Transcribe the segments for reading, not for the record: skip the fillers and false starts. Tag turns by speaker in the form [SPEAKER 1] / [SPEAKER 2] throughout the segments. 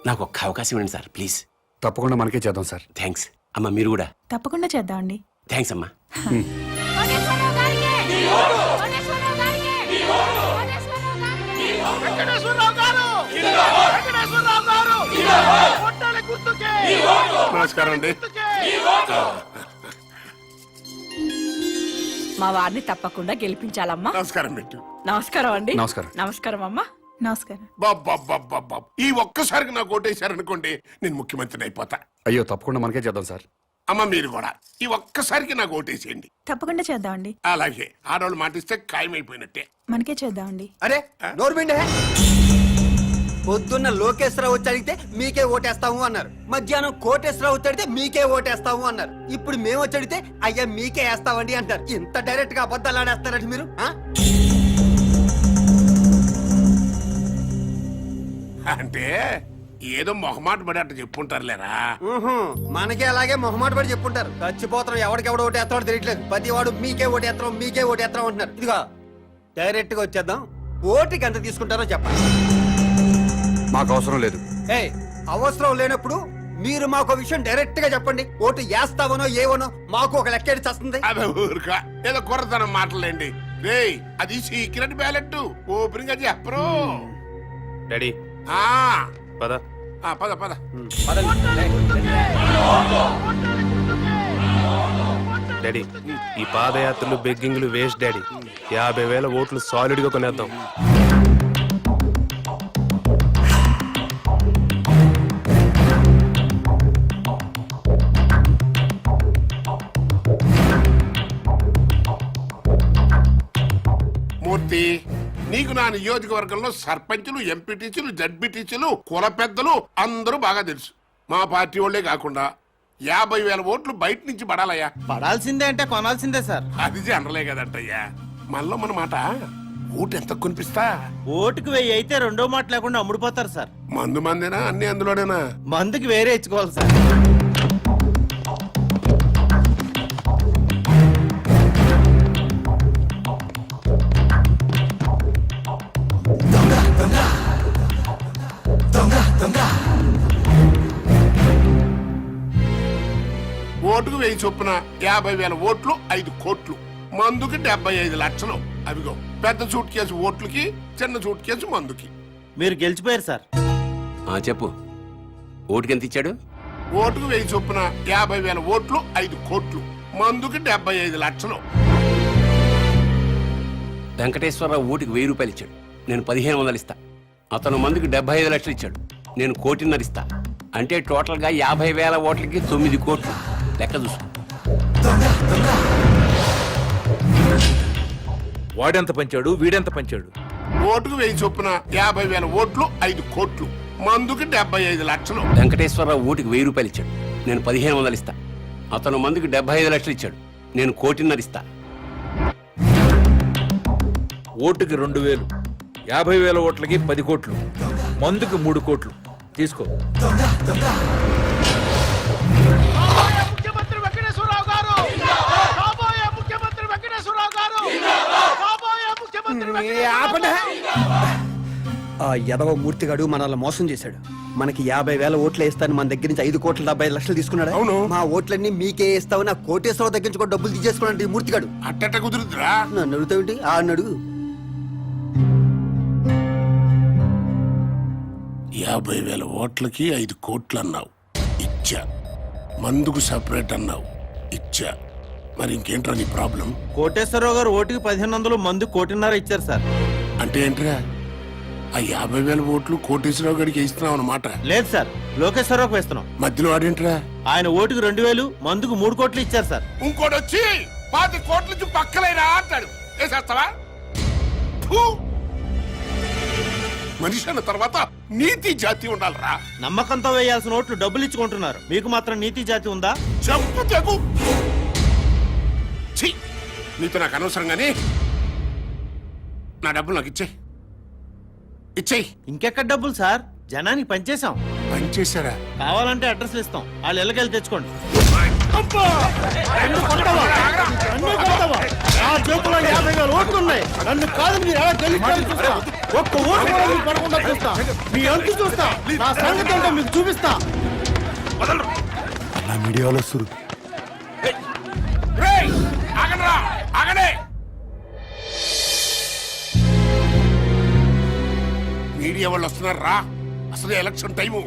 [SPEAKER 1] నాకు ఒక్క అవకాశం ఇవ్వండి సార్ ప్లీజ్.
[SPEAKER 2] తప్పకుండా మనకే చేద్దాం సార్.
[SPEAKER 1] థ్యాంక్స్ అమ్మా. మీరు కూడా
[SPEAKER 3] తప్పకుండా చేద్దామండి.
[SPEAKER 1] థ్యాంక్స్ అమ్మా.
[SPEAKER 2] నమస్కారం అండి.
[SPEAKER 4] మా వారిని తప్పకుండా గెలిపించాలమ్మా.
[SPEAKER 2] నమస్కారం పెట్టు.
[SPEAKER 4] నమస్కారం అండి.
[SPEAKER 2] నమస్కారం.
[SPEAKER 4] నమస్కారం అమ్మా.
[SPEAKER 3] నమస్కారం.
[SPEAKER 5] బాబా ఈ ఒక్కసారికి నాకు ఓటేశారనుకోండి నేను ముఖ్యమంత్రిని అయిపోతా.
[SPEAKER 2] అయ్యో తప్పకుండా మనకే చేద్దాం సార్.
[SPEAKER 5] అమ్మ మీరు కూడా ఈ ఒక్కసారికి నాకు ఓటేసేయండి.
[SPEAKER 3] తప్పకుండా చేద్దామండి.
[SPEAKER 5] అలాగే ఆడవాళ్ళు మాటిస్తే ఖాయమైపోయినట్టే.
[SPEAKER 3] మనకే చేద్దామండి.
[SPEAKER 6] అరే నోర్మిండే పొద్దున్న లోకేశ్వరరావు వచ్చి అడిగితే మీకే ఓటేస్తాము అన్నారు. మధ్యాహ్నం కోటేశ్వరరావు వచ్చి అడిగితే మీకే ఓటేస్తాము అన్నారు. ఇప్పుడు మేము వచ్చి అడిగితే అయ్యా మీకే వేస్తామండి అంటారు. ఇంత డైరెక్ట్ గా అబద్ధాలు ఆడేస్తారండి మీరు.
[SPEAKER 5] అంటే ఏదో మొహమాట పడి అట్ట చెప్పుంటారులేరా.
[SPEAKER 6] మనకే అలాగే మొహమాట పడి చెప్పుంటారు. చచ్చిపోతాం ఎవడికెవడు ఓటేస్తాడో తెలియట్లేదు. ప్రతి వాడు మీకే ఓటేస్తాం మీకే ఓటేస్తాం అంటున్నారు. ఇదిగో డైరెక్ట్ గా వచ్చేద్దాం. ఓటుకి ఎంత తీసుకుంటారో చెప్పండి.
[SPEAKER 2] మాకు అవసరం లేదు.
[SPEAKER 6] అవసరం లేనప్పుడు మీరు మాకు విషయం డైరెక్ట్ గా చెప్పండి. ఓటు వేస్తావనో ఏవనో మాకు ఒక లెక్కేది చస్తుంది.
[SPEAKER 5] అదే ఊరుక ఏదో కుర్రతనం మాటలేండి. రేయ్ అది సీక్రెట్ బ్యాలెట్ ఓపెనింగ్ అది చెప్పరు.
[SPEAKER 7] డాడీ పద
[SPEAKER 5] పద పద.
[SPEAKER 7] డాడీ ఈ పాదయాత్రలు బెగ్గింగ్లు వేస్ట్ డాడీ. 50,000 ఓట్లు సాలిడ్ గా కొనేద్దాం.
[SPEAKER 5] మూర్తి నీకు నా నియోజకవర్గంలో సర్పంచులు ఎంపీటీసీలు జడ్పీటీసీలు కుల పెద్దలు అందరూ బాగా తెలుసు. మా పార్టీ వాళ్ళే కాకుండా 50,000 ఓట్లు బయట నుంచి పడాలయ్యా.
[SPEAKER 8] పడాల్సిందే అంటే కొనాల్సిందే సార్.
[SPEAKER 5] అది జనరలే కదంటయ్యా. మనలో మన మాట ఓటు ఎంత కొనిపిస్తా.
[SPEAKER 8] ఓటుకు 1000 అయితే రెండో మాట లేకుండా అమ్ముడుపోతారు సార్.
[SPEAKER 5] మందు మందేనా అన్ని అందులోనేనా?
[SPEAKER 8] మందుకి వేరే ఇచ్చుకోవాలి సార్.
[SPEAKER 5] ఓటుకు 1000 చొప్పున 50,000 ఓట్లు 5 కోట్లు. మందుకి 75 లక్షలు. అవిగో పెద్ద సూట్ కేసు ఓట్లకి చిన్న సూట్ కేసు మందుకి.
[SPEAKER 8] మీరు గెలిచిపోయారు సార్.
[SPEAKER 1] చెప్పు ఓటుకి ఎంత ఇచ్చాడు?
[SPEAKER 5] ఓటుకు 1000 చొప్పున 50,000 ఓట్లు 5 కోట్లు. మందుకి 75 లక్షలు.
[SPEAKER 1] వెంకటేశ్వరరావు ఓటుకి 1000 రూపాయలు ఇచ్చాడు. నేను 1500 ఇస్తా. అతను మందుకి 75 లక్షలు ఇచ్చాడు. నేను 1,50,00,000 ఇస్తా. అంటే టోటల్ గా 50,000 ఓట్లకి 9 కోట్లు. లెక్క చూసు.
[SPEAKER 9] వాడెంత పంచాడు వీడెంత పంచాడు?
[SPEAKER 5] ఓటుకు 1000 చొప్పున 50,000 ఓట్లు 5 కోట్లు. మందుకి 75 లక్షలు.
[SPEAKER 1] వెంకటేశ్వరరావు ఓటుకి 1000 రూపాయలు ఇచ్చాడు. నేను 1500 ఇస్తా. అతను మందుకి 75 లక్షలు ఇచ్చాడు. నేను 1,50,00,000 ఇస్తా.
[SPEAKER 9] ఓటుకి 2,000, 50,000 ఓట్లకి 10 కోట్లు, మందుకి 3 కోట్లు. తీసుకో.
[SPEAKER 8] ముఖ్యమంత్రి వెంకటేశ్వరరావు గారు, కాబోయే ముఖ్యమంత్రి వెంకటేశ్వరరావు గారు, కాబోయే ముఖ్యమంత్రి.
[SPEAKER 6] ఆ యదవ మూర్తిగాడు మనల్ని మోసం చేశాడు. మనకి 50,000 ఓట్లు వేస్తాను మన దగ్గర నుంచి 5,75,00,000 తీసుకున్నాడు.
[SPEAKER 5] అవును.
[SPEAKER 6] మా ఓట్లన్నీ మీకే వేస్తావు. నా కోటేశ్వరరావు దగ్గర నుంచి కూడా డబ్బులు తీసేసుకున్నాడు ఈ మూర్తిగాడు.
[SPEAKER 5] అట్టట కుదురుద్రా.
[SPEAKER 6] నన్ను అడుగుతావేంటి? ఆ అడుగు.
[SPEAKER 5] 50,000 ఓట్లకి 5 కోట్లు అన్నావు, ఇచ్చా. మందుకు సపరేట్ అన్నావు, ఇచ్చా. మరి ఇంకేంట్రా నీ ప్రాబ్లం?
[SPEAKER 8] కోటేశ్వరరావు గారు ఓటుకి 1500, మందు 1,50,00,000 ఇచ్చారు సార్.
[SPEAKER 5] అంటే ఏంట్రా? ఆ 50,000 ఓట్లు కోటేశ్వరరావు గడికి ఇస్తున్నావు అన్నమాట.
[SPEAKER 8] లేదు సార్, లోకేశ్వరరావుకి వేస్తున్నాం.
[SPEAKER 5] మధ్యలో ఆడేంట్రా?
[SPEAKER 8] ఆయన ఓటుకి 2,000, మందుకు 3 కోట్లు ఇచ్చారు సార్.
[SPEAKER 5] ఇంకోటి వచ్చి 10 కోట్ల నుంచి పక్కలేరా అంటాడు. వేసేస్తావా? మనిషి అన్న తర్వాత నీతి జాతి ఉండాలరా.
[SPEAKER 8] నమ్మకంతో వేయాల్సిన ఓట్లు డబ్బులు ఇచ్చుకుంటున్నారు. మీకు మాత్రం నీతి జాతి ఉందా?
[SPEAKER 5] చెప్పు తెగు. నీతో నాకు అనవసరం గానీ నా డబ్బులు నాకు ఇచ్చేయి. ఇచ్చేయి.
[SPEAKER 8] ఇంకెక్కడ డబ్బులు సార్? జనానికి పనిచేసాం.
[SPEAKER 5] పనిచేశారా?
[SPEAKER 8] కావాలంటే అడ్రస్లు ఇస్తాం. వాళ్ళు ఎల్లకెళ్ళి తెచ్చుకోండి. నన్ను కొడతావా? నన్ను కొడతావా? నా చేతిలో 50,000 ఓట్లు ఉన్నాయి. నన్ను కాదు మీరు ఎలా గెలుస్తారో చూస్తా. ఒక్క ఓటు కూడా మీకు పడకుండా చూస్తా. మీ అంతు చూస్తా. నా సంగతి ఏంటో మీకు చూపిస్తా.
[SPEAKER 2] మీడియాలో సురు
[SPEAKER 5] రేయ్, ఆగండ్రా, ఆగండి. మీడియా వాళ్ళు వస్తున్నారు రా. అసలు ఎలక్షన్ టైము.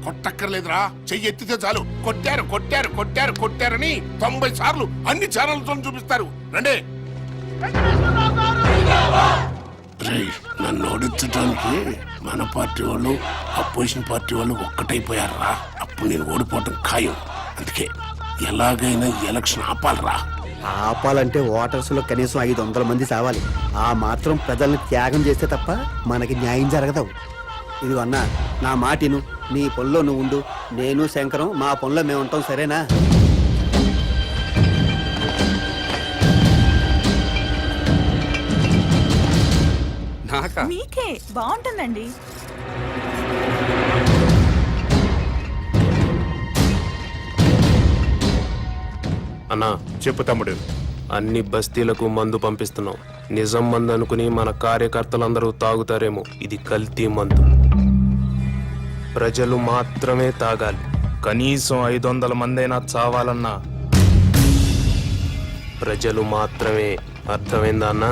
[SPEAKER 5] కొట్టక్కర్లేదురా, చెయ్యి ఎత్తితే చాలు కొట్టారు కొట్టారు కొట్టారు కొట్టారని 90 సార్లు అన్ని ఛానల్తో చూపిస్తారు. రండి. రేయ్, నన్ను ఓడించడానికి మన పార్టీ వాళ్ళు అపోజిషన్ పార్టీ వాళ్ళు ఒక్కటైపోయారా. అప్పుడు నేను ఓడిపోవటం ఖాయం. అందుకే ఎలాగైనా ఎలక్షన్ ఆపాలరా.
[SPEAKER 6] ఆపాలంటే ఓటర్స్ లో కనీసం 500 మంది సావాలి. ఆ మాత్రం ప్రజల్ని త్యాగం చేస్తే తప్ప మనకి న్యాయం జరగదు. ఇది అన్నా, నా మాటిను. నీ పనిలో నువ్వు ఉండు, నేను శంకరం మా పనిలో మేము ఉంటాం, సరేనా?
[SPEAKER 2] నాకా
[SPEAKER 3] మీకే బాగుంటుందండి.
[SPEAKER 7] అన్నా చెప్పు తమ్ముడు. అన్ని బస్తీలకు మందు పంపిస్తున్నాం. నిజం మందు అనుకుని మన కార్యకర్తలందరూ తాగుతారేమో. ఇది కల్తీ మందు. ప్రజలు మాత్రమే తాగాలి. కనీసం 500 మందైనా చావాలన్నా ప్రజలు మాత్రమే. అర్థమైందా అన్నా?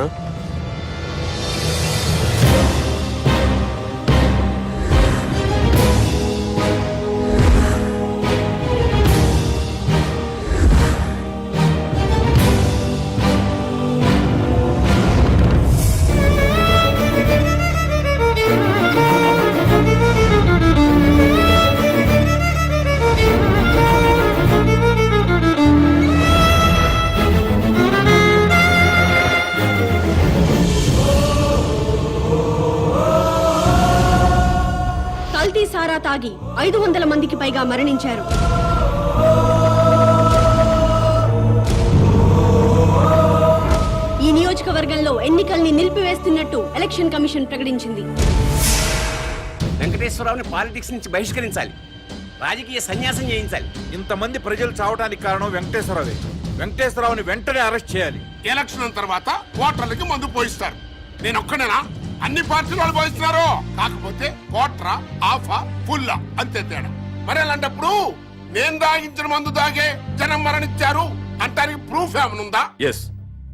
[SPEAKER 10] కల్తీ సారా తాగి 500 మందికి పైగా మరణించారు. ఈ నియోజకవర్గంలో ఎన్నికల్ని నిలిపివేస్తున్నట్టు ఎలక్షన్ కమిషన్ ప్రకటించింది.
[SPEAKER 1] వెంకటేశ్వరరావుని పాలిటిక్స్ నుంచి బహిష్కరించాలి. రాజకీయ సన్యాసం చేయించాలి.
[SPEAKER 9] ఇంతమంది ప్రజలు చావటానికి కారణం వెంకటేశ్వరరావే. వెంకటేశ్వరరావుని వెంటనే అరెస్ట్ చేయాలి.
[SPEAKER 5] ఎలక్షన్ తర్వాత ఓటర్లకి మందు పోయిస్తారు. నేను ఒక్కడేనా? అన్ని పార్టీలు వాళ్ళు పోయిస్తున్నారు. కాకపోతే కోట్రా, ఆఫా, ఫుల్లా, అంతే తేడా. మరి అలాంటప్పుడు నేను తాగించిన మందు తాగే జనం మరణించారు అంటానికి ప్రూఫ్ ఏమనుందా?
[SPEAKER 11] ఎస్,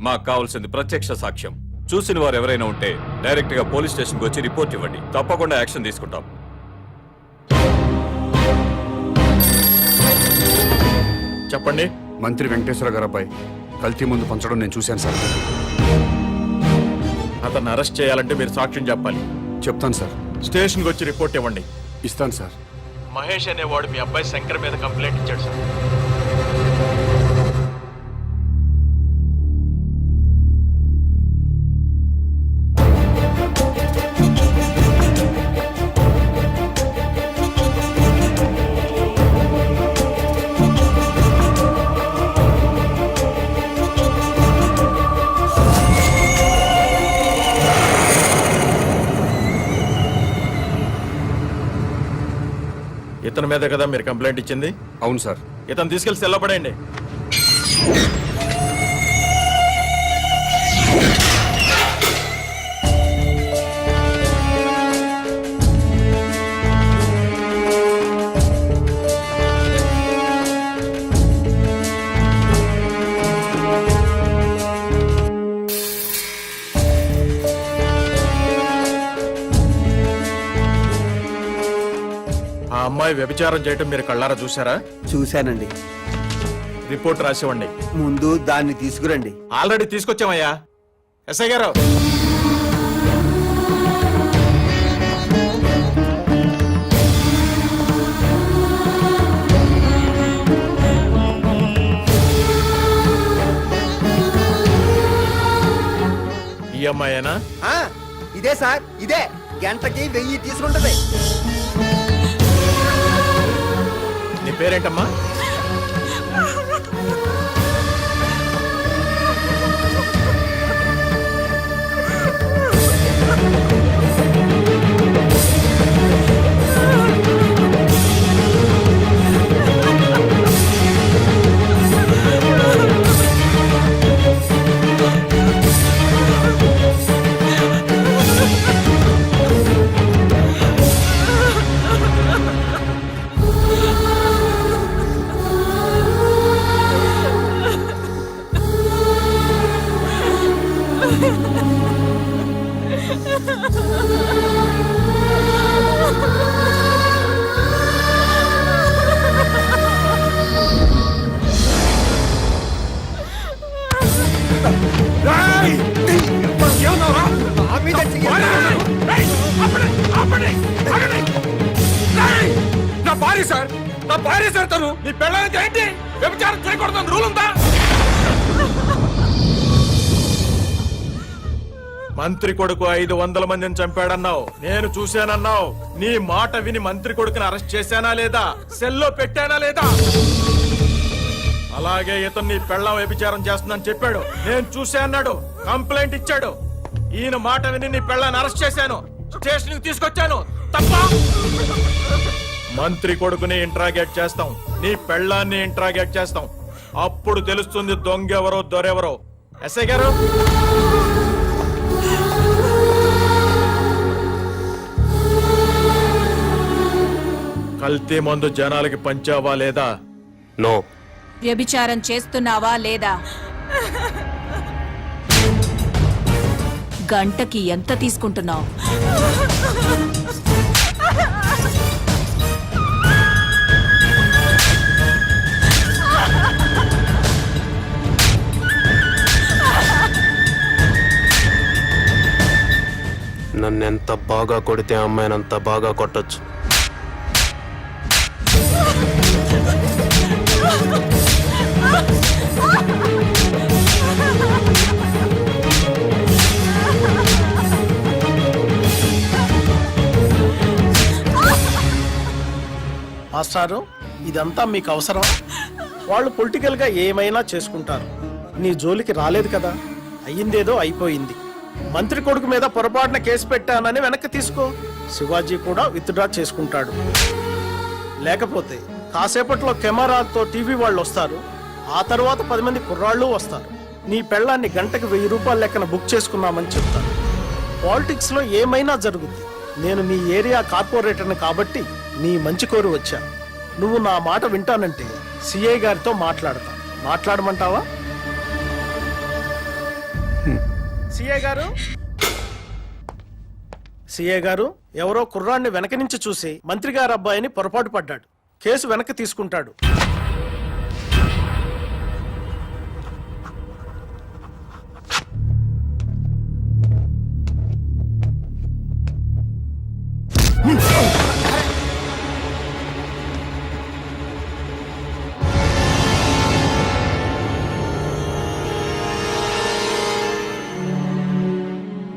[SPEAKER 11] మాకు కావాల్సింది ప్రత్యక్ష సాక్ష్యం. చూసిన వారు ఎవరైనా ఉంటే డైరెక్ట్ గా పోలీస్ స్టేషన్ కు వచ్చి రిపోర్ట్ ఇవ్వండి. తప్పకుండా యాక్షన్ తీసుకుంటాం.
[SPEAKER 9] చెప్పండి.
[SPEAKER 2] మంత్రి వెంకటేశ్వర గారు అబ్బాయి కల్తీ ముందు పంచడం నేను చూశాను సార్.
[SPEAKER 9] అతన్ని అరెస్ట్ చేయాలంటే మీరు సాక్ష్యం చెప్పాలి.
[SPEAKER 2] చెప్తాను సార్.
[SPEAKER 9] స్టేషన్కి వచ్చి రిపోర్ట్ ఇవ్వండి.
[SPEAKER 2] ఇస్తాను సార్.
[SPEAKER 9] మహేష్ అనేవాడు మీ అబ్బాయి శంకర్ మీద కంప్లైంట్ ఇచ్చాడు సార్. ఇతని మీద కదా మీరు కంప్లైంట్ ఇచ్చింది?
[SPEAKER 2] అవును సార్.
[SPEAKER 9] ఇతను తీసుకెళ్లి సెల్లో పడేయండి. ఆ అమ్మాయి వ్యభిచారం చేయటం మీరు కళ్ళారా చూసారా?
[SPEAKER 6] చూశానండి.
[SPEAKER 9] రిపోర్ట్ రాసివ్వండి.
[SPEAKER 6] ముందు దాన్ని తీసుకురండి.
[SPEAKER 9] ఆల్రెడీ తీసుకొచ్చామయ్యా. ఎస్ఐ గారు, ఈ అమ్మాయేనా?
[SPEAKER 6] ఇదే సార్, ఇదే. గంటకి 1000 తీసుకుంటది.
[SPEAKER 9] నీ పేరేంటమ్మా? నా భార్య సార్, నా భార్య సార్, తను నీ పెళ్ళానికి ఏంటి వ్యభిచారం చేయకూడదని రూల్ ఉందా? మంత్రి కొడుకు 500 మందిని చంపాడన్నావు, నేను చూశానన్నావు. నీ మాట విని మంత్రి కొడుకుని అరెస్ట్ చేశానా లేదా, సెల్లో పెట్టానా లేదా? అలాగే ఇతను నీ పెళ్ళం వ్యభిచారం చేస్తుందని చెప్పాడు, నేను చూశా అన్నాడు, కంప్లైంట్ ఇచ్చాడు. ఈయన మాట విని నీ పెళ్ళాన్ని అరెస్ట్ చేశాను, స్టేషన్ కి తీసుకొచ్చాను. తప్ప? మంత్రి కొడుకుని ఇంట్రాగేట్ చేస్తాం, నీ పెళ్ళాన్ని ఇంట్రాగేట్ చేస్తాం. అప్పుడు తెలుస్తుంది దొంగెవరో దొరెవరో. ఎస్ఐ గారు, కల్తీ మందు జనాలకి పంచావా లేదా?
[SPEAKER 7] నో.
[SPEAKER 4] వ్యభిచారం చేస్తున్నావా లేదా? గంటకి ఎంత తీసుకుంటున్నావు?
[SPEAKER 7] నన్నెంత బాగా కొడితే అమ్మాయినంత బాగా కొట్టొచ్చు.
[SPEAKER 8] మాస్టారు, ఇదంతా మీకు అవసరం? వాళ్ళు పొలిటికల్ గా ఏమైనా చేసుకుంటారు, నీ జోలికి రాలేదు కదా. అయ్యిందేదో అయిపోయింది. మంత్రి కొడుకు మీద పొరపాటున కేసు పెట్టానని వెనక్కి తీసుకో. శివాజీ కూడా విత్డ్రా చేసుకుంటాడు. లేకపోతే కాసేపట్లో కెమెరాతో టీవీ వాళ్ళు వస్తారు, ఆ తర్వాత 10 మంది కుర్రాళ్ళు వస్తారు. నీ పెళ్ళాన్ని గంటకు 1000 రూపాయల లెక్కన బుక్ చేసుకున్నామని చెప్తారు. పాలిటిక్స్ లో ఏమైనా జరుగుద్ది. నేను నీ ఏరియా కార్పొరేటర్ని కాబట్టి నీ మంచి కోరి వచ్చా. నువ్వు నా మాట వింటానంటే సిఐ గారితో మాట్లాడతా. మాట్లాడమంటావా? సిఐ గారు, ఎవరో కుర్రాన్ని వెనక నుంచి చూసి మంత్రి గారి అబ్బాయిని పొరపాటు పడ్డాడు, కేసు వెనక్కి తీసుకుంటాడు.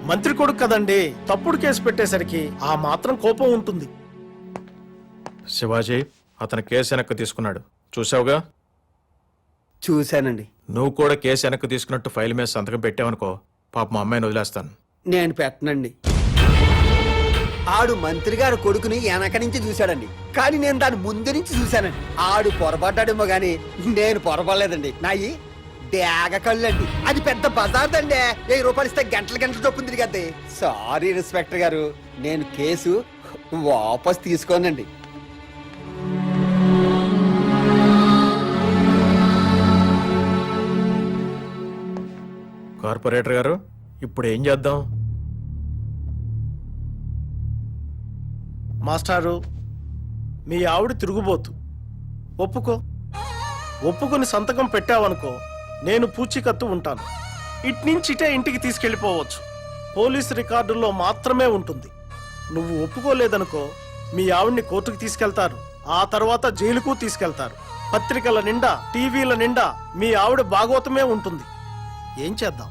[SPEAKER 8] మంత్రి కొడుకు కదండి, తప్పుడు కేసు పెట్టేసరికి ఆ మాత్రం కోపం ఉంటుంది. శివాజీ, అతను కేసు వెనక్కి తీసుకున్నాడు, చూసావుగా?
[SPEAKER 6] చూశానండి.
[SPEAKER 8] నువ్వు కూడా కేసు వెనక్కి తీసుకున్నట్టు ఫైల్ మీద సంతకం పెట్టావనుకో, పాప మా అమ్మాయిని వదిలేస్తాను.
[SPEAKER 6] నేను పెట్టనండి. ఆడు మంత్రి గారు కొడుకుని వెనక నుంచి చూశాడండి, కానీ నేను దాని ముందు నుంచి చూశానండి. ఆడు పొరపడ్డాడేమో గాని నేను పొరపడలేదండి. నాయి డేగ కళ్ళండి. అది పెద్ద బజార్ అండి. 1000 రూపాయలు ఇస్తే గంటల గంటలు చొప్పున తిరిగద్ది. సారీ ఇన్స్పెక్టర్ గారు, నేను కేసు వాపస్ తీసుకోనండి.
[SPEAKER 8] కార్పొరేటర్ గారు, ఇప్పుడు ఏం చేద్దాం? మాస్టారు, మీ ఆవిడ తిరుగుబోతు. ఒప్పుకొని సంతకం పెట్టావనుకో, నేను పూచీకత్తు ఉంటాను. ఇట్నుంచిటే ఇంటికి తీసుకెళ్లిపోవచ్చు. పోలీసు రికార్డుల్లో మాత్రమే ఉంటుంది. నువ్వు ఒప్పుకోలేదనుకో, మీ ఆవిడ్ని కోర్టుకు తీసుకెళ్తారు, ఆ తర్వాత జైలుకు తీసుకెళ్తారు. పత్రికల నిండా, టీవీల నిండా మీ ఆవిడ భాగవతమే ఉంటుంది. ఏం చేద్దాం?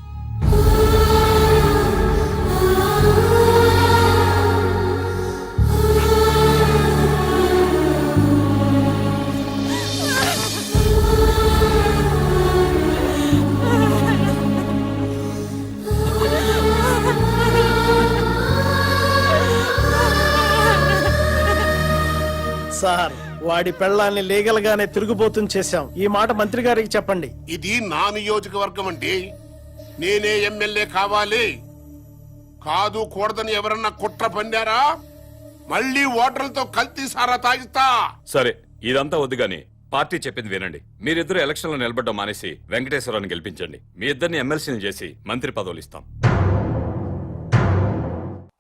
[SPEAKER 8] సార్, వాడి పెళ్ళాన్ని లీగల్ గానే తిరుగుబోతుని చేశాం. ఈ మాట మంత్రి గారికి చెప్పండి.
[SPEAKER 5] ఇది నా నియోజకవర్గం అండి. నేనే ఎమ్మెల్యే కావాలి. కాదు కూడదని ఎవరన్నా కుట్ర పన్నారా, మళ్ళీ ఓటర్లతో కల్తీ సారా తాగిస్తా.
[SPEAKER 11] సరే, ఇదంతా వద్దు గాని పార్టీ చెప్పింది వినండి. మీరిద్దరు ఎలక్షన్ లో నిలబడ్డం మానేసి వెంకటేశ్వరరావుని గెలిపించండి. మీ ఇద్దరిని ఎమ్మెల్సీని చేసి మంత్రి పదవులు ఇస్తాం.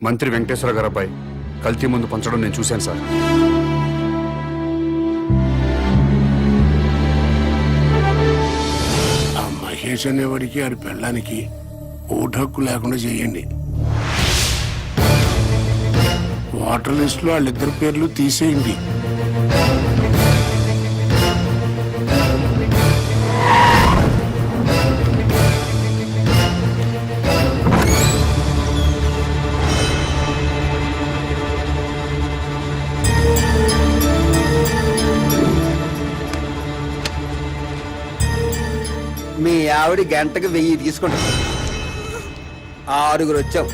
[SPEAKER 2] మంత్రి వెంకటేశ్వర గారి అబ్బాయి కల్తీ మందు పంచడం నేను చూశాను సార్.
[SPEAKER 5] ఆ మహేష్ అనేవాడికి ఆడి పెళ్ళానికి ఓటు హక్కు లేకుండా చేయండి. ఓటర్ లిస్ట్ లో వాళ్ళిద్దరి పేర్లు తీసేయండి.
[SPEAKER 6] మీ ఆవిడ గంటకు 1000 తీసుకుంటాం. 6 వచ్చాం,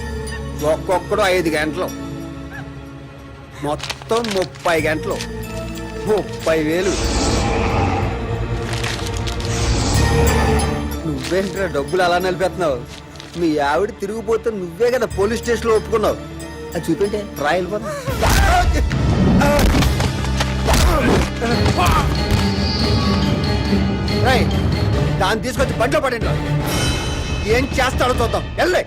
[SPEAKER 6] ఒక్కొక్కడు 5 గంటలు, మొత్తం 30 గంటలు, 30,000. నువ్వేంట్రా డబ్బులు అలా నిలిపేస్తున్నావు? మీ ఆవిడ తిరిగిపోతే నువ్వే కదా పోలీస్ స్టేషన్లో ఒప్పుకున్నావు. అది చూపింటే రాయలు పోతా. దాన్ని తీసుకొచ్చి బండిలో పడండి. ఏం చేస్తాడో చూద్దాం. వెళ్ళే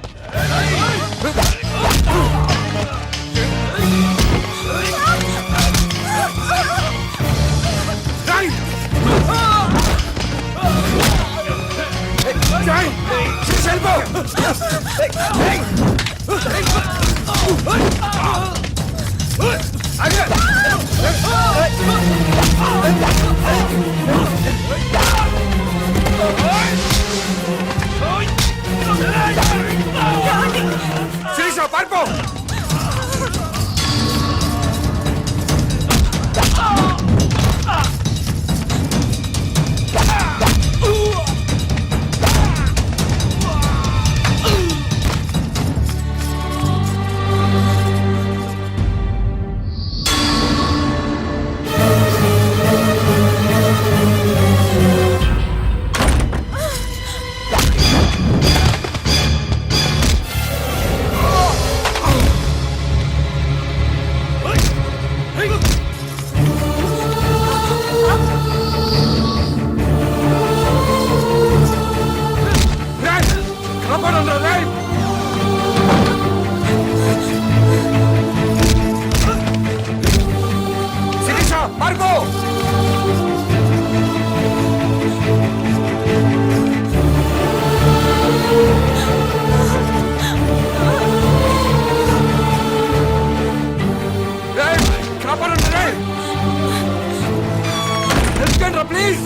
[SPEAKER 9] ప్లీజ్.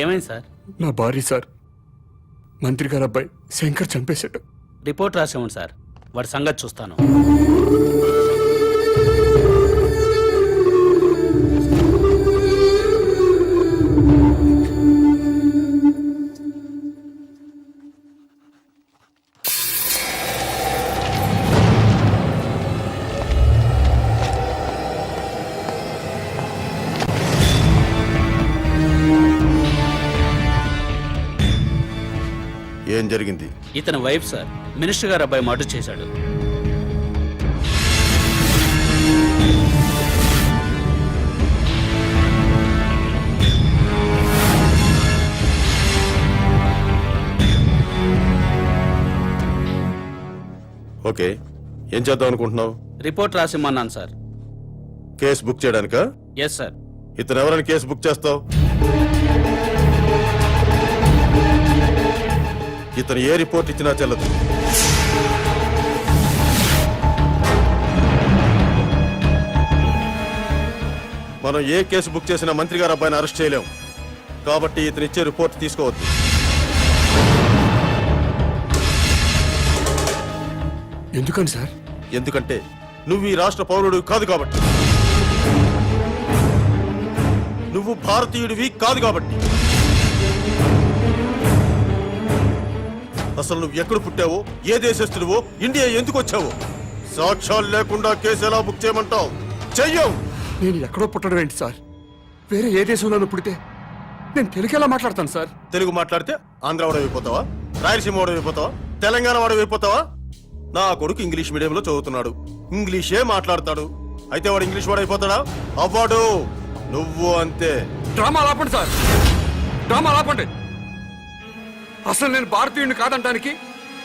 [SPEAKER 9] ఏమైంది సార్?
[SPEAKER 2] నా భార్య సార్, మంత్రి గారు అబ్బాయి శంకర్ చంపేశాడు.
[SPEAKER 9] రిపోర్ట్ రాసేమని సార్, వాడి సంగతి చూస్తాను.
[SPEAKER 5] ఏం జరిగింది?
[SPEAKER 9] ఇతని వైఫ్ సార్, మినిస్టర్ గారు అబ్బాయి మర్డర్ చేశాడు.
[SPEAKER 5] ఓకే, ఏం చేద్దాం అనుకుంటున్నావు?
[SPEAKER 9] రిపోర్ట్ రాసిమ్మన్నాను సార్.
[SPEAKER 5] కేసు బుక్ చేయడానికా?
[SPEAKER 9] Yes sir.
[SPEAKER 5] ఇతను ఎవరైనా కేసు బుక్ చేస్తావు? ఇతను ఏ రిపోర్ట్ ఇచ్చినా చెల్లదు. మనం ఏ కేసు బుక్ చేసినా మంత్రి గారు అబ్బాయిని అరెస్ట్ చేయలేం. కాబట్టి ఇతను ఇచ్చే రిపోర్ట్ తీసుకోవద్దు.
[SPEAKER 2] ఎందుకని సార్?
[SPEAKER 5] ఎందుకంటే నువ్వు ఈ రాష్ట్ర పౌరుడు కాదు కాబట్టి. నువ్వు భారతీయుడివి కాదు కాబట్టి. అసలు నువ్వు ఎక్కడ పుట్టావో, ఏ దేశస్తుడివో, ఇండియా ఎందుకు వచ్చావో సాక్ష్యాలు లేకుండా కేసు ఎలా బుక్ చేయమంటావు? చెయ్యవు.
[SPEAKER 2] నేను ఎక్కడో పుట్టడం ఏంటి సార్? వేరే ఏ దేశంలోనూ పుడితే నేను తెలుగు ఎలా మాట్లాడతాను సార్?
[SPEAKER 5] తెలుగు మాట్లాడితే ఆంధ్ర వాడు అయిపోతావా? రాయలసీమ వాడు అయిపోతావా? తెలంగాణ వాడు అయిపోతావా? నా కొడుకు ఇంగ్లీష్ మీడియంలో చదువుతున్నాడు, ఇంగ్లీషే మాట్లాడతాడు. అయితే వాడు ఇంగ్లీష్ వాడు అయిపోతాడా? అవ్వడు. నువ్వు అంతే.
[SPEAKER 2] డ్రామా ఆపండి సార్, డ్రామా ఆపండి. అసలు నేను భారతీయుడిని కాదంటానికి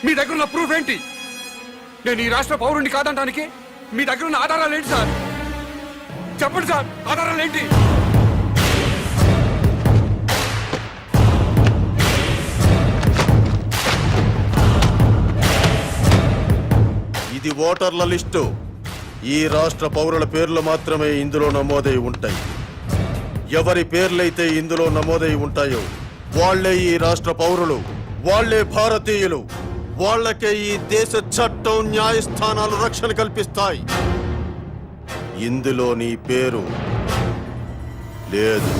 [SPEAKER 2] మీ దగ్గర ఉన్న ప్రూఫ్ ఏంటి? నేను ఈ రాష్ట్ర పౌరుడిని కాదంటానికి మీ దగ్గర ఉన్న ఆధారాలు ఏంటి సార్? చెప్పండి సార్, ఆధారాలు ఏంటి?
[SPEAKER 5] ఇది ఓటర్ల లిస్టు. ఈ రాష్ట్ర పౌరుల పేర్లు మాత్రమే ఇందులో నమోదై ఉంటాయి. ఎవరి పేర్లైతే ఇందులో నమోదై ఉంటాయో వాళ్లే ఈ రాష్ట్ర పౌరులు, వాళ్లే భారతీయులు. వాళ్లకే ఈ దేశ చట్టం, న్యాయస్థానాలు రక్షణ కల్పిస్తాయి. ఇందులో నీ పేరు లేదు.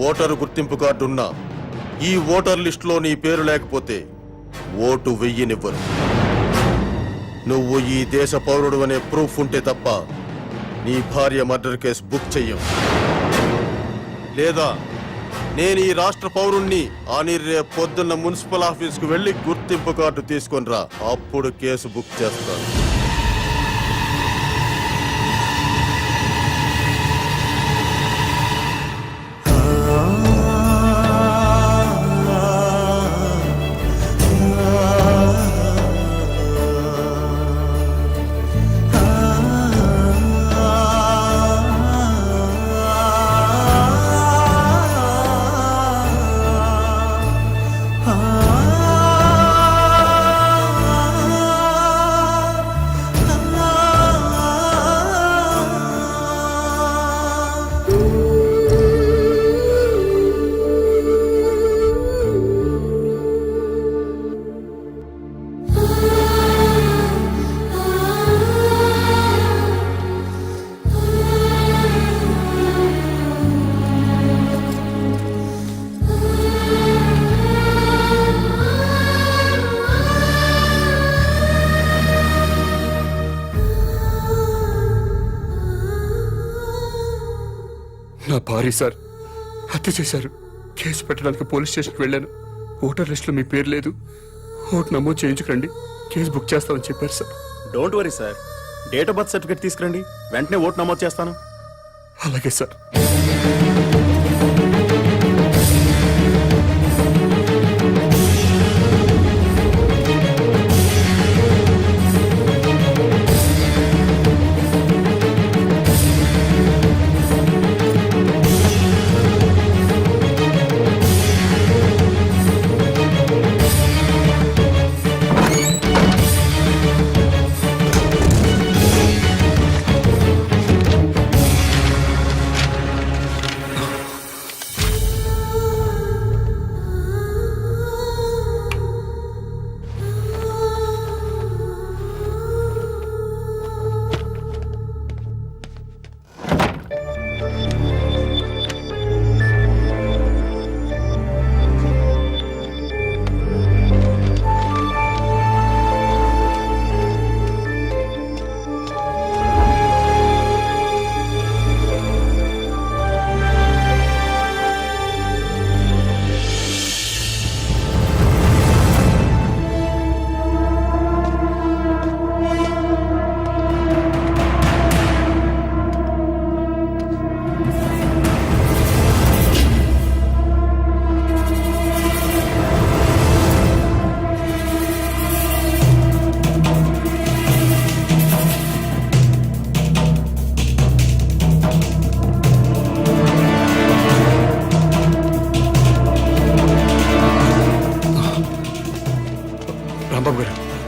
[SPEAKER 5] ఓటరు గుర్తింపు కార్డు ఉన్నా ఈ ఓటర్ లిస్టులో నీ పేరు లేకపోతే ఓటు వెయ్యనివ్వరు. నువ్వు ఈ దేశ పౌరుడు అనే ప్రూఫ్ ఉంటే తప్ప నీ భార్య మర్డర్ కేసు బుక్ చెయ్యం. లేదా నేను ఈ రాష్ట్ర పౌరుణ్ణి అని రేపు పొద్దున్న మున్సిపల్ ఆఫీస్కు వెళ్లి గుర్తింపు కార్డు తీసుకొని రా, అప్పుడు కేసు బుక్ చేస్తాను.
[SPEAKER 2] నా భార్య సార్ హత్య చేశారు. కేసు పెట్టడానికి పోలీస్ స్టేషన్కి వెళ్ళాను. ఓటర్ లిస్టులో మీ పేరు లేదు, ఓటు నమోదు చేయించుకురండి, కేసు బుక్ చేస్తామని చెప్పారు sir.
[SPEAKER 9] Don't worry sir, date of birth certificate తీసుకురండి, వెంటనే ఓటు నమోదు చేస్తాను.
[SPEAKER 2] అలాగే సార్.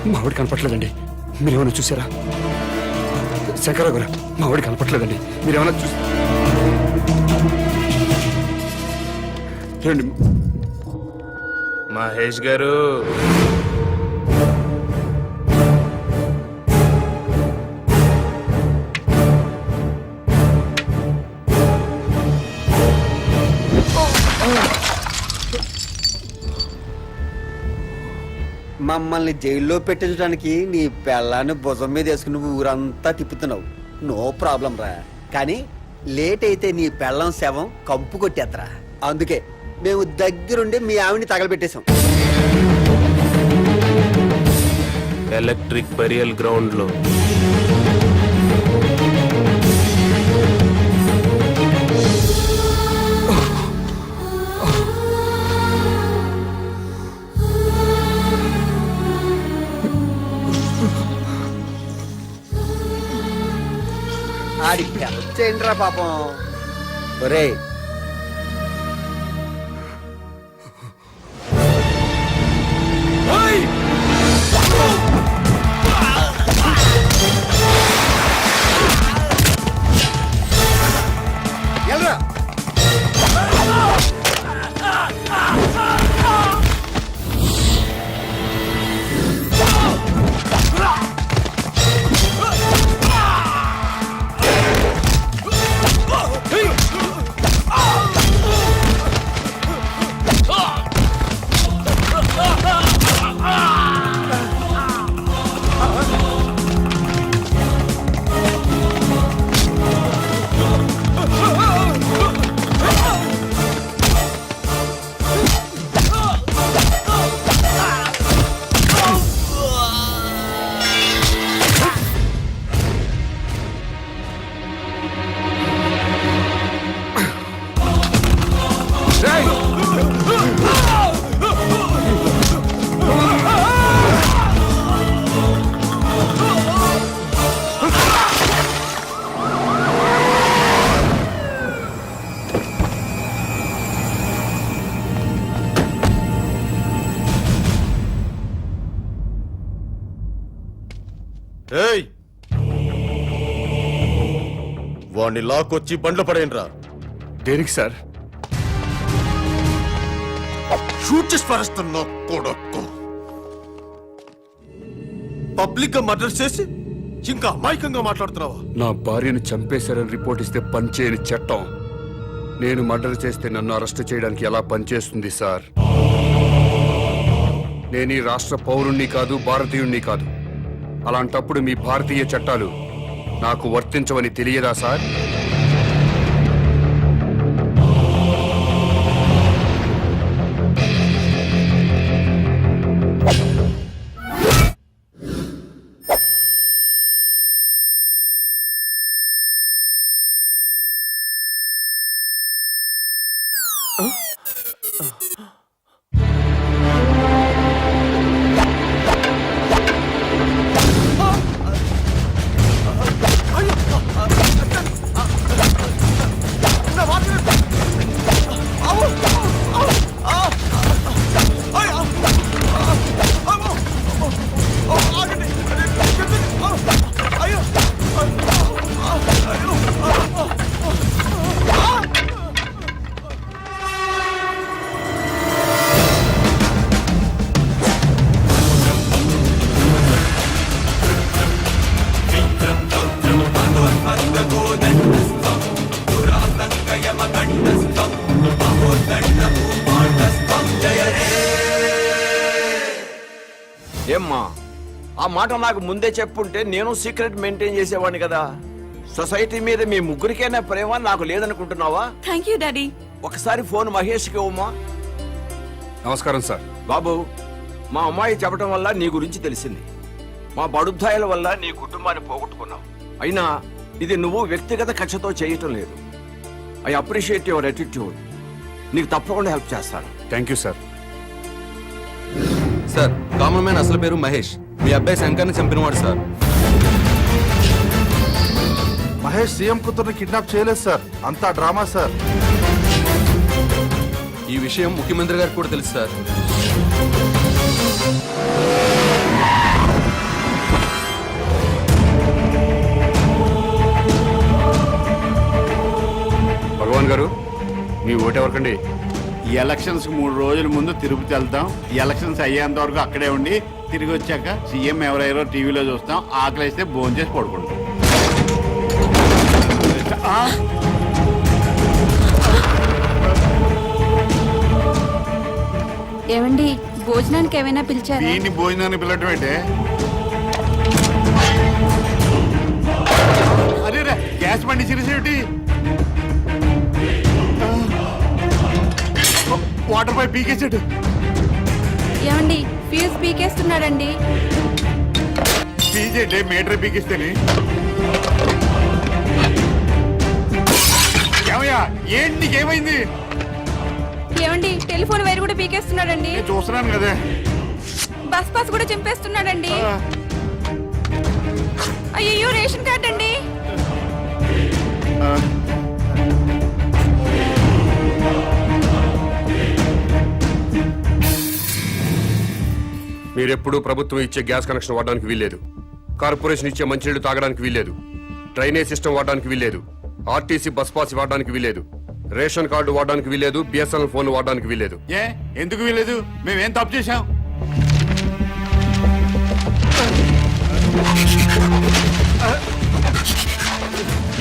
[SPEAKER 2] మా వాడు కనపట్లేదండి. మీరేమైనా చూసారా? శంకరరావు గారు, మా వాడు కనపట్లేదండి. మీరేమైనా చూసి ఏమండి?
[SPEAKER 7] మహేష్ గారు,
[SPEAKER 6] మమ్మల్ని జైల్లో పెట్టించడానికి నీ పెళ్ళాన్ని భుజం మీద వేసుకుని ఊరంతా తిప్పుతున్నావు. నో ప్రాబ్లం రా. కానీ లేట్ అయితే నీ పెళ్ళం శవం కంపు కొట్టేత్తరా. అందుకే మేము దగ్గరుండి మీ ఆవిని తగలబెట్టేశాం.
[SPEAKER 7] ఎలక్ట్రిక్ బరియల్ గ్రౌండ్ లో.
[SPEAKER 6] ఆడి చేయండిరా పాపం. ఒరే ఎల్రా.
[SPEAKER 9] ఏయ్, వాణ్ణి లాక్కొచ్చి బండ్లు పడేయండిరా.
[SPEAKER 2] దేనికి సార్?
[SPEAKER 9] షూట్ చేసి పారేస్తున్నా కొడక్కు. పబ్లిక్ గా మర్డర్ చేసి ఇంకా అమాయకంగా మాట్లాడుతున్నావా?
[SPEAKER 2] నా భార్యను చంపేశారని రిపోర్ట్ ఇస్తే పనిచేయని చట్టం నేను మర్డర్ చేస్తే నన్ను అరెస్ట్ చేయడానికి ఎలా పనిచేస్తుంది సార్? నేను ఈ రాష్ట్ర పౌరుణ్ణి కాదు, భారతీయుణ్ణి కాదు. అలాంటప్పుడు మీ భారతీయ చట్టాలు నాకు వర్తించవని తెలియదా సార్?
[SPEAKER 9] ఏమ్మా, ఆ మాట నాకు ముందే చెప్పుంటే నేను సీక్రెట్ మెయింటైన్ చేసేవాడిని కదా. సొసైటీ మీద మీ ముగ్గురికైనా ప్రేమ నాకు లేదనుకుంటున్నావా?
[SPEAKER 4] Thank you daddy.
[SPEAKER 9] ఒకసారి ఫోన్ మహేష్కి ఇవ్వమ్మా.
[SPEAKER 2] నమస్కారం సార్.
[SPEAKER 9] బాబు, మా అమ్మాయి చెప్పడం వల్ల నీ గురించి తెలిసింది. మా బడుద్దాయిల వల్ల నీ కుటుంబాన్ని పోగొట్టుకున్నావు. అయినా ఇది నువ్వు వ్యక్తిగత కక్షతో చేయటం లేదు. I appreciate your attitude. నీకు తప్పకుండా హెల్ప్ చేస్తాను.
[SPEAKER 2] Thank you sir.
[SPEAKER 12] Sir, common man అసలు పేరు మహేష్. మీ అబ్బాయి శంకర్ని చంపినవాడు సార్.
[SPEAKER 5] మహేష్ సీఎం కూతుర్ని కిడ్నాప్ చేయలేదు సార్, అంతా డ్రామా సార్.
[SPEAKER 12] ఈ విషయం ముఖ్యమంత్రి గారికి కూడా తెలుసు సార్.
[SPEAKER 1] మీ ఓటు ఎవరికండి?
[SPEAKER 13] ఈ ఎలక్షన్స్ 3 రోజుల ముందు తిరుపతి వెళ్తాం. ఈ ఎలక్షన్స్ అయ్యేంత వరకు అక్కడే ఉండి తిరిగి వచ్చాక సీఎం ఎవరెవరో టీవీలో చూస్తాం. ఆకలిస్తే భోజనం చేసి పడుకుంటాం.
[SPEAKER 10] ఏమండి భోజనానికి ఏమైనా పిలిచారా?
[SPEAKER 13] దీన్ని భోజనాన్ని పిలవటం ఏంటే? అరే రే, గ్యాస్ బండి సిరిసేటి వాటర్ పై పీకేసాడు.
[SPEAKER 10] ఏమండి ఫ్యూజ్ పీకేస్తున్నాడండి.
[SPEAKER 13] పీజేంటే మీటర్ పీకిస్తేనే. ఏమయ్యా ఏంటి నీకేమైంది?
[SPEAKER 10] ఏమండి టెలిఫోన్ వైర్ కూడా పీకేస్తున్నాడండి.
[SPEAKER 13] నేను చూస్తున్నాను కదా.
[SPEAKER 10] బస్ పాస్ కూడా చింపేస్తున్నాడండి. అయ్యో రేషన్ కార్డ్ అండి.
[SPEAKER 2] మీరెప్పుడు ప్రభుత్వం ఇచ్చే గ్యాస్ కనెక్షన్ వాడడానికి వీల్లేదు. కార్పొరేషన్ ఇచ్చే మంచినీళ్లు తాగడానికి వీల్లేదు. డ్రైనేజ్ సిస్టమ్ వాడడానికి వీల్లేదు. ఆర్టీసీ బస్ పాస్ వాడడానికి వీల్లేదు. రేషన్ కార్డు వాడడానికి వీల్లేదు. బిఎస్ఎన్ఎల్ ఫోన్ వాడడానికి వీల్లేదు.
[SPEAKER 13] ఏ ఎందుకు వీలేదు? మేమేం తప్పు చేశాం?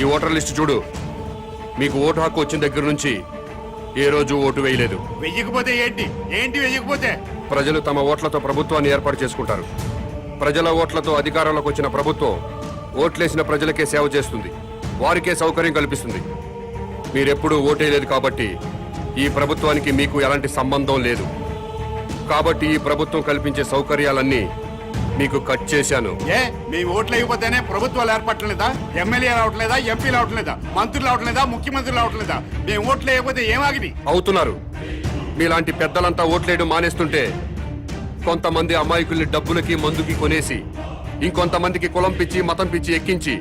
[SPEAKER 2] ఈ ఓటర్ లిస్టు చూడు. మీకు ఓటు హక్కు వచ్చిన దగ్గర నుంచి ఏ రోజు ఓటు వేయలేదు.
[SPEAKER 13] వెయ్యకపోతే ఏంటి? ఏంటి వెయ్యకపోతే?
[SPEAKER 2] ప్రజలు తమ ఓట్లతో ప్రభుత్వాన్ని ఏర్పాటు చేసుకుంటారు. ప్రజల ఓట్లతో అధికారంలోకి వచ్చిన ప్రభుత్వం ఓట్లేసిన ప్రజలకే సేవ చేస్తుంది. వారికే సౌకర్యం కల్పిస్తుంది. మీరెప్పుడూ ఓటేయలేదు కాబట్టి ఈ ప్రభుత్వానికి మీకు ఎలాంటి సంబంధం లేదు. కాబట్టి ఈ ప్రభుత్వం కల్పించే సౌకర్యాలన్నీ మీకు కట్ చేశాను.
[SPEAKER 13] ఏ మీ ఓట్లు అయిపోతేనే ప్రభుత్వాలు ఏర్పడలేదా? ఎమ్మెల్యే రావట్లేదా? ఎంపీలు రావట్లేదా? మంత్రులు రావట్లేదా? ముఖ్యమంత్రులు రావట్లేదా? మేము ఓట్లు అయిపోతే ఏమాగిది?
[SPEAKER 2] అవుతున్నారు. మీలాంటి పెద్దలంతా ఓట్లేయడం మానేస్తుంటే కొంతమంది అమాయకుల్ని డబ్బులకి మందుకి కొనేసి ఇంకొంతమందికి కులం పిచ్చి మతం పిచ్చి ఎక్కించి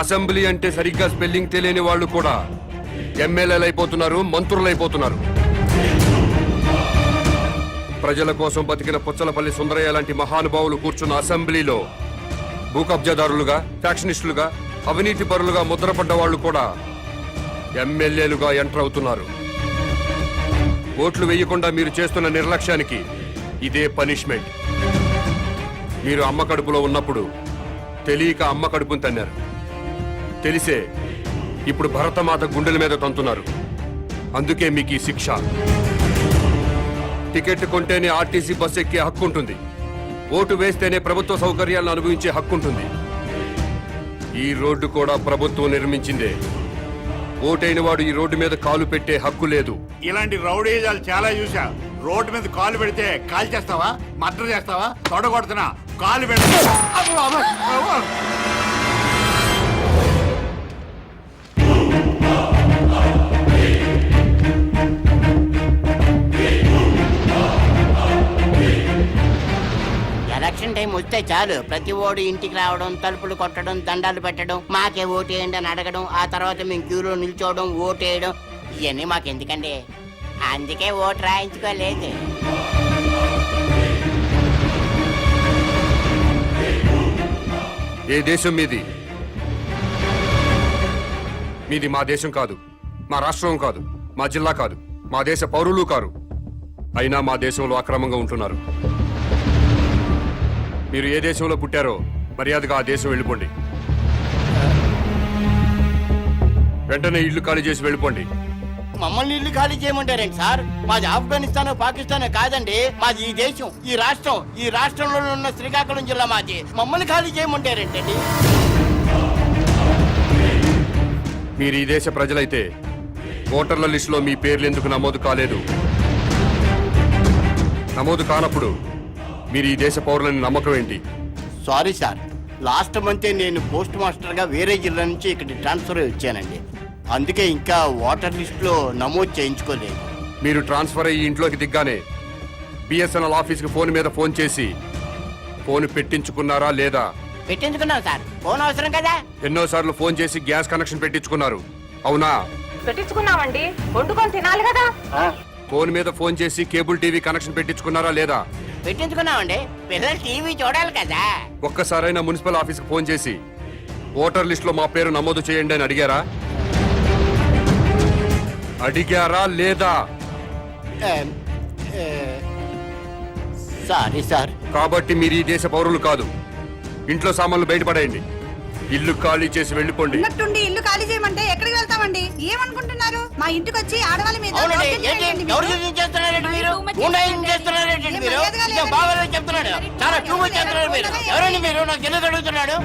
[SPEAKER 2] అసెంబ్లీ అంటే సరిగ్గా స్పెల్లింగ్ తెలియని వాళ్ళు కూడా ఎమ్మెల్యేలు అయిపోతున్నారు, మంత్రులు అయిపోతున్నారు. ప్రజల కోసం బతికిన పుచ్చలపల్లి సుందరయ్య లాంటి మహానుభావులు కూర్చున్న అసెంబ్లీలో భూ కబ్జాదారులుగా, ఫ్యాక్షనిస్టులుగా, అవినీతి పరులుగా ముద్రపడ్డ వాళ్ళు కూడా ఎమ్మెల్యేలుగా ఎంటర్ అవుతున్నారు. ఓట్లు వేయకుండా మీరు చేస్తున్న నిర్లక్ష్యానికి ఇదే పనిష్మెంట్. మీరు అమ్మ కడుపులో ఉన్నప్పుడు తెలియక అమ్మ కడుపును తన్నారు. తెలిసే ఇప్పుడు భరతమాత గుండెల మీద తంతున్నారు. అందుకే మీకు ఈ శిక్ష. టికెట్ కొంటేనే ఆర్టీసీ బస్ ఎక్కే హక్కు ఉంటుంది. ఓటు వేస్తేనే ప్రభుత్వ సౌకర్యాలను అనుభవించే హక్కు ఉంటుంది. ఈ రోడ్డు కూడా ప్రభుత్వం నిర్మించిందే. ఓటైన వాడు ఈ రోడ్డు మీద కాలు పెట్టే హక్కు లేదు.
[SPEAKER 13] ఇలాంటి రౌడీజాలు చాలా చూసా. రోడ్డు మీద కాలు పెడితే కాలు చేస్తావా? మర్డర్ చేస్తావా? తొడగొడుతున్నా కాలు పెడతా.
[SPEAKER 14] ఎలక్షన్ టైం వస్తే చాలు ప్రతి ఓడు ఇంటికి రావడం, తలుపులు కొట్టడం, దండాలు పెట్టడం, మాకే ఓటేయండి అని అడగడం, ఆ తర్వాత మేము క్యూలో నిల్చోవడం, ఓటేయడం, ఇవన్నీ మాకెందుకండి? అందుకే ఓటు రాయించుకోలేదు.
[SPEAKER 2] ఏ దేశం మీది? మీది మా దేశం కాదు, మా రాష్ట్రం కాదు, మా జిల్లా కాదు, మా దేశ పౌరులు కారు. అయినా మా దేశంలో అక్రమంగా ఉంటున్నారు. మీరు ఏ దేశంలో పుట్టారో మర్యాదగా ఆ దేశం వెళ్ళిపోండి. వెంటనే ఇల్లు ఖాళీ చేసి వెళ్ళిపోండి.
[SPEAKER 14] మమ్మల్ని ఇల్లు ఖాళీ చేయమంటారండి సార్? మాది ఆఫ్ఘనిస్తాన్, పాకిస్తాన్ కాదండి. మాది ఈ దేశం, ఈ రాష్ట్రం. ఈ రాష్ట్రంలో ఉన్న శ్రీకాకుళం జిల్లా మాది. మమ్మల్ని ఖాళీ చేయమంటారేంటండి?
[SPEAKER 2] మీరు ఈ దేశ ప్రజలైతే ఓటర్ల లిస్టులో మీ పేర్లు ఎందుకు నమోదు కాలేదు? నమోదు కానప్పుడు మీరు ఈ దేశ పౌరులని నమ్మకం ఏంటి?
[SPEAKER 14] సారీ సార్, లాస్ట్ మంతే నేను పోస్ట్ మాస్టర్ గా వేరే జిల్లా నుంచి ఇక్కడ ట్రాన్స్ఫర్ వచ్చానండి. అందుకే ఇంకా ఓటర్ లిస్ట్ లో నమోదు చేయించుకోలేదు.
[SPEAKER 2] మీరు ట్రాన్స్ఫర్ అయ్యి ఇంట్లోకి దిగ్గానే బిఎస్ఎన్ఎల్ ఆఫీస్కి ఫోన్ మీద ఫోన్ చేసి ఫోన్ పెట్టించుకున్నారా లేదా?
[SPEAKER 14] పెట్టించుకున్నాం సార్. ఫోన్ అవసరం కదా?
[SPEAKER 2] ఎన్నోసార్లు ఫోన్ చేసి గ్యాస్ కనెక్షన్ పెట్టించుకున్నారు, అవునా?
[SPEAKER 4] పెట్టించుకున్నామండి, వండుకొని తినాలి కదా.
[SPEAKER 2] ఫోన్ మీద ఫోన్ చేసి కేబుల్ టీవీ కనెక్షన్ పెట్టించుకున్నారా లేదా?
[SPEAKER 14] పెట్టించుకున్నామండి. పిల్లలు టీవీ చూడాలి కదా.
[SPEAKER 2] ఒక్కసారైనా మున్సిపల్ ఆఫీస్కి ఫోన్ చేసి ఓటర్ లిస్ట్ లో మా పేరు నమోదు చేయండి అని అడిగారా? అడిగారా లేదా?
[SPEAKER 14] Sorry sir.
[SPEAKER 2] కాబట్టి మీరు ఈ దేశ పౌరులు కాదు. ఇంట్లో సామాన్లు బయటపడేయండి. ఇల్లు ఖాళీ చేసి వెళ్ళిపోండి.
[SPEAKER 3] ఉన్నట్టుండి ఇల్లు ఖాళీ చేయమంటే ఎక్కడికి వెళ్తామండి? ఏమనుకుంటున్నారు? మా ఇంటికి వచ్చి ఆడవాళ్ళ మీద
[SPEAKER 14] అవునండి,
[SPEAKER 3] దౌర్జన్యం
[SPEAKER 14] ఏంటి
[SPEAKER 3] చేయండి మీరు.
[SPEAKER 14] దౌర్జన్యం చేస్తున్నారండి మీరు? గుండాయిజం చేస్తున్నారండి మీరు? ఇంకా బాగా చెప్తున్నాడు. చాలా టూ మచ్ చేస్తున్నారు మీరు. ఎవరండి మీరు? నాకు తెలియదు అడుగుతున్నాడు.